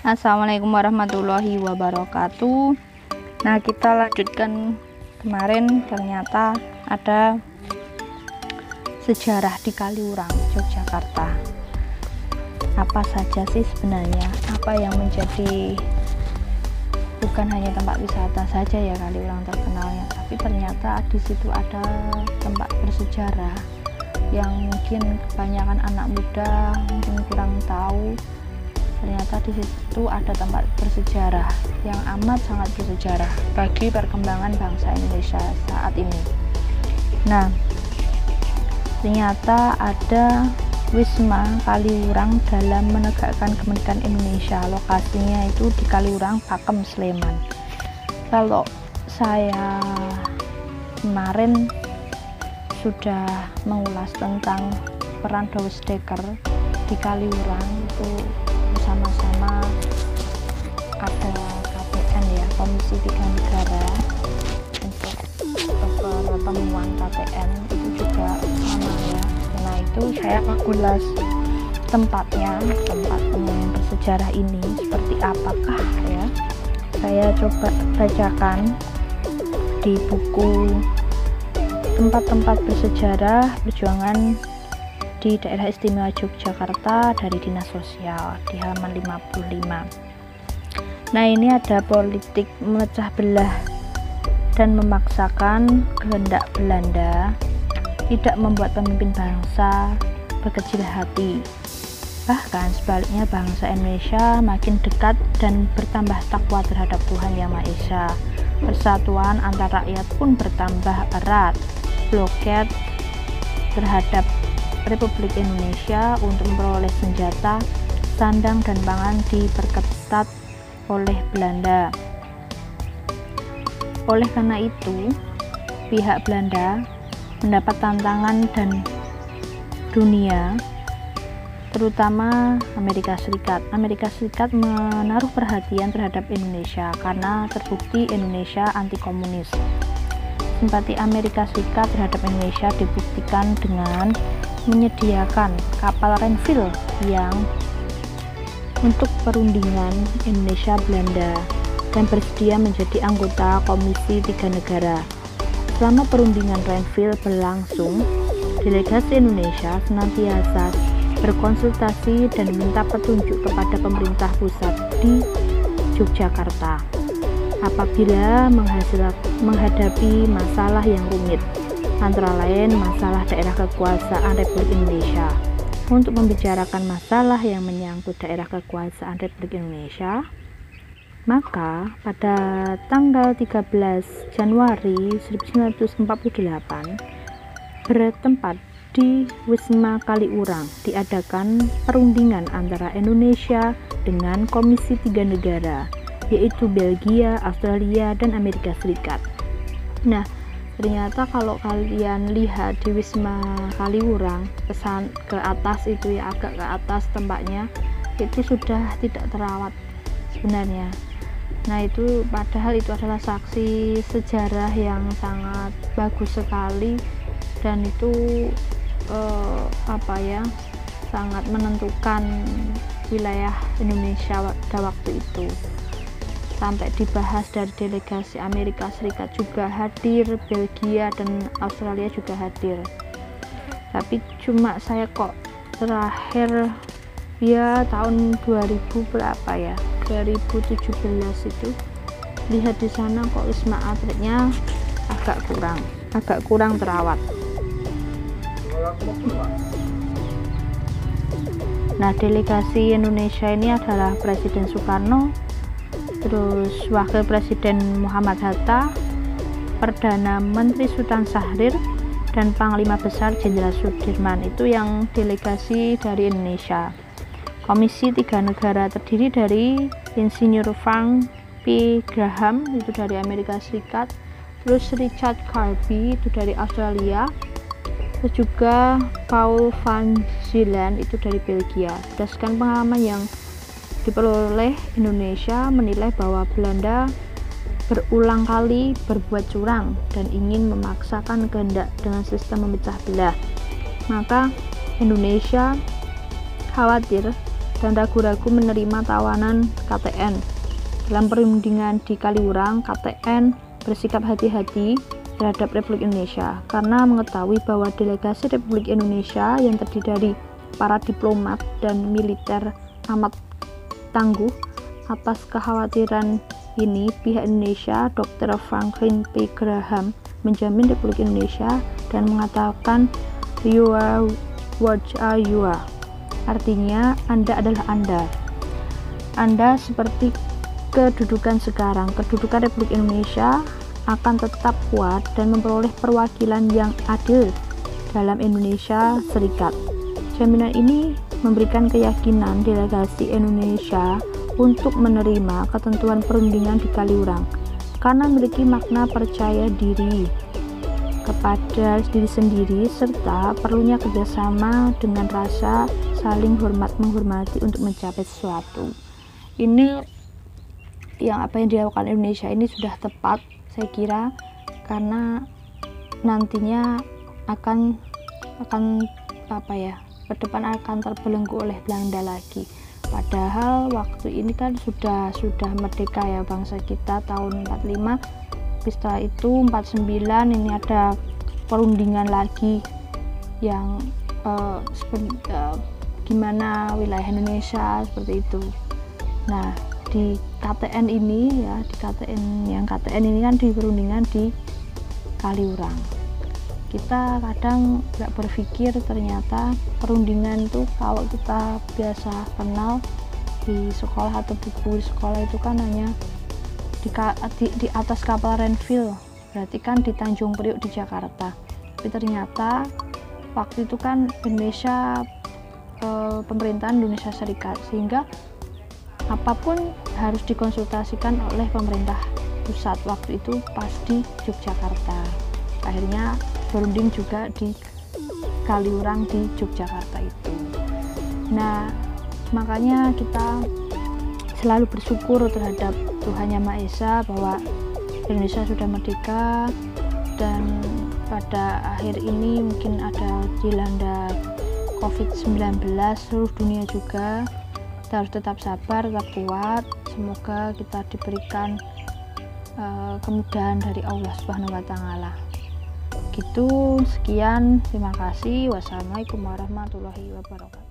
Assalamualaikum warahmatullahi wabarakatuh. Nah, kita lanjutkan kemarin. Ternyata ada sejarah di Kaliurang, Yogyakarta. Apa saja sih sebenarnya? Apa yang menjadi, bukan hanya tempat wisata saja ya Kaliurang terkenalnya, tapi ternyata di situ ada tempat bersejarah yang mungkin kebanyakan anak muda mungkin kurang tahu. Ternyata di situ ada tempat bersejarah yang amat sangat bersejarah bagi perkembangan bangsa Indonesia saat ini. Nah, ternyata ada Wisma Kaliurang dalam menegakkan kemerdekaan Indonesia. Lokasinya itu di Kaliurang, Pakem, Sleman. Kalau saya kemarin sudah mengulas tentang peran Douwes Dekker di Kaliurang, itu bersama-sama ada KPN ya, Komisi 3 Negara untuk pertemuan KPN itu juga sama ya. Nah, itu saya mengulas tempatnya, tempat yang bersejarah ini seperti apakah ya. Saya coba bacakan di buku Tempat-tempat Bersejarah Perjuangan di Daerah Istimewa Yogyakarta dari Dinas Sosial di halaman 55. Nah, ini ada politik memecah belah dan memaksakan kehendak Belanda tidak membuat pemimpin bangsa berkecil hati. Bahkan sebaliknya, bangsa Indonesia makin dekat dan bertambah takwa terhadap Tuhan Yang Maha Esa. Persatuan antar rakyat pun bertambah erat. Blokade terhadap Republik Indonesia untuk memperoleh senjata, sandang, dan pangan diperketat oleh Belanda. Oleh karena itu, pihak Belanda mendapat tantangan dan dunia, terutama Amerika Serikat. Amerika Serikat menaruh perhatian terhadap Indonesia karena terbukti Indonesia anti komunis. Simpati Amerika Serikat terhadap Indonesia dibuktikan dengan menyediakan kapal Renville yang untuk perundingan Indonesia-Belanda dan bersedia menjadi anggota Komisi 3 Negara. Selama perundingan Renville berlangsung, delegasi Indonesia senantiasa berkonsultasi dan minta petunjuk kepada pemerintah pusat di Yogyakarta apabila menghadapi masalah yang rumit, antara lain masalah daerah kekuasaan Republik Indonesia. Untuk membicarakan masalah yang menyangkut daerah kekuasaan Republik Indonesia, maka pada tanggal 13 Januari 1948 bertempat di Wisma Kaliurang diadakan perundingan antara Indonesia dengan Komisi 3 Negara, yaitu Belgia, Australia, dan Amerika Serikat. Nah, ternyata kalau kalian lihat di Wisma Kaliurang, pesan ke atas itu ya, agak ke atas tempatnya, itu sudah tidak terawat sebenarnya. Nah, itu padahal itu adalah saksi sejarah yang sangat bagus sekali, dan itu sangat menentukan wilayah Indonesia pada waktu itu. Sampai dibahas dari delegasi Amerika Serikat juga hadir, Belgia dan Australia juga hadir. Tapi cuma saya kok terakhir ya tahun 2000 berapa ya, 2017 itu lihat di sana kok Wisma Atletnya agak kurang terawat. Nah, delegasi Indonesia ini adalah Presiden Soekarno, terus Wakil Presiden Muhammad Hatta, Perdana Menteri Sultan Syahrir, dan Panglima Besar Jenderal Sudirman. Itu yang delegasi dari Indonesia. Komisi 3 Negara terdiri dari Insinyur Frank P. Graham itu dari Amerika Serikat, terus Richard Garby itu dari Australia, terus juga Paul van Zeeland itu dari Belgia. Berdasarkan pengalaman yang diperoleh, Indonesia menilai bahwa Belanda berulang kali berbuat curang dan ingin memaksakan kehendak dengan sistem memecah belah. Maka Indonesia khawatir dan ragu-ragu menerima tawanan KTN. Dalam perundingan di Kaliurang, KTN bersikap hati-hati terhadap Republik Indonesia karena mengetahui bahwa delegasi Republik Indonesia yang terdiri dari para diplomat dan militer amat tangguh. Atas kekhawatiran ini, pihak Indonesia, Dr. Franklin P. Graham, menjamin Republik Indonesia dan mengatakan "You are what you are." Artinya, Anda adalah Anda. Anda seperti kedudukan sekarang. Kedudukan Republik Indonesia akan tetap kuat dan memperoleh perwakilan yang adil dalam Indonesia Serikat. Jaminan ini memberikan keyakinan delegasi Indonesia untuk menerima ketentuan perundingan di Kaliurang karena memiliki makna percaya diri kepada diri sendiri serta perlunya kerjasama dengan rasa saling menghormati untuk mencapai sesuatu. Ini yang apa yang dilakukan Indonesia ini sudah tepat, saya kira, karena nantinya akan apa ya, ke depan akan terbelenggu oleh Belanda lagi. Padahal waktu ini kan sudah merdeka ya bangsa kita tahun 45. Setelah itu 49 ini ada perundingan lagi yang gimana wilayah Indonesia seperti itu. Nah, di KTN ini ya, KTN ini kan di perundingan di Kaliurang. Kita kadang nggak berpikir ternyata perundingan itu kalau kita biasa kenal di sekolah atau buku di sekolah itu kan hanya di atas kapal Renville, berarti kan di Tanjung Priok di Jakarta. Tapi ternyata waktu itu kan Indonesia, pemerintahan Indonesia Serikat, sehingga apapun harus dikonsultasikan oleh pemerintah pusat waktu itu pas di Yogyakarta. Akhirnya berunding juga di Kaliurang di Yogyakarta itu. Nah, makanya kita selalu bersyukur terhadap Tuhan Yang Maha Esa bahwa Indonesia sudah merdeka, dan pada akhir ini mungkin ada dilanda COVID-19 seluruh dunia juga. Kita harus tetap sabar, tetap kuat. Semoga kita diberikan kemudahan dari Allah Subhanahu wa Ta'ala. Gitu, sekian, terima kasih. Wassalamualaikum warahmatullahi wabarakatuh.